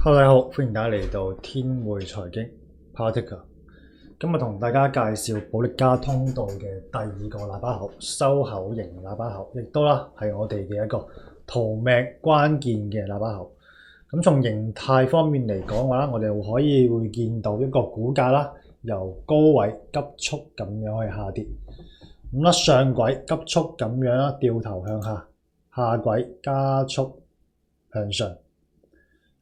Hello，大家好，歡迎大家嚟到天匯財經 Particle。今日同大家介紹保力加通道嘅第二個喇叭口，收口型喇叭口，亦都啦係我哋嘅一個逃命關鍵嘅喇叭口。咁從形態方面嚟講嘅話，我哋會見到一個股價啦，由高位急速咁樣去下跌，咁啦上軌急速咁樣啦掉頭向下，下軌加速向上。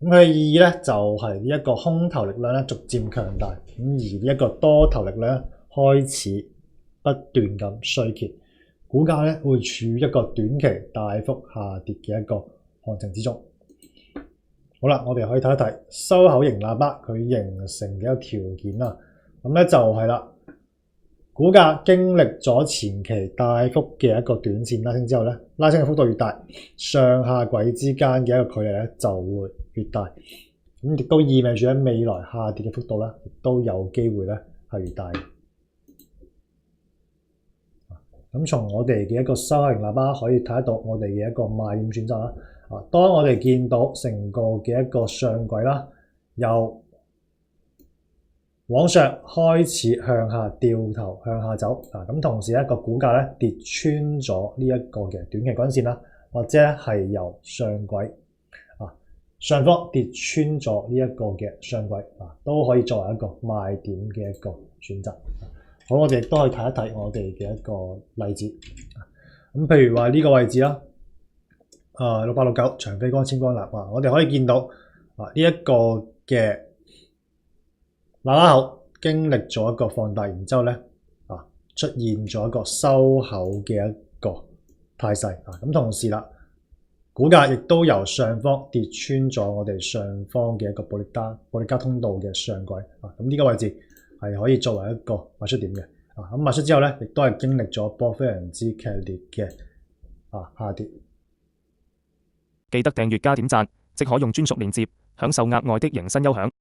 咁佢嘅意義咧就係呢一個空頭力量咧逐漸強大，咁而呢一個多頭力量開始不斷咁衰竭，股價咧會處於一個短期大幅下跌嘅一個行情之中。好啦，我哋可以睇一睇收口型喇叭佢形成嘅一個條件啦。咁咧就係啦，股價經歷咗前期大幅嘅一個短線拉升之後咧，拉升嘅幅度越大，上下軌之間嘅一個距離咧就會越大，咁亦都意味住喺未來下跌嘅幅度咧，亦都有機會咧係越大嘅。咁從我哋嘅一個收口型喇叭可以睇得到我哋嘅一個賣點選擇啦。當我哋見到成個嘅一個上軌啦，由往上開始向下掉頭向下走，咁同時咧個股價咧跌穿咗呢一個嘅短期均線啦，或者係由上軌上方跌穿咗呢一個嘅上軌，都可以作為一個賣點嘅一個選擇。好，我哋亦都可以睇一睇我哋嘅一個例子。咁譬如話呢個位置啦，6869長飛光纖光鈉，我哋可以見到呢一個嘅喇叭口經歷咗一個放大，然之後咧出現咗一個收口嘅一個態勢。咁同時啦，股價亦都由上方跌穿咗我哋上方嘅一個保力加通道嘅上軌。咁呢個位置係可以作為一個賣出點嘅。咁賣出之後咧，亦都係經歷咗波非常之劇烈嘅下跌。記得訂閱加點讚，即可用專屬鏈接享受額外的迎新優享。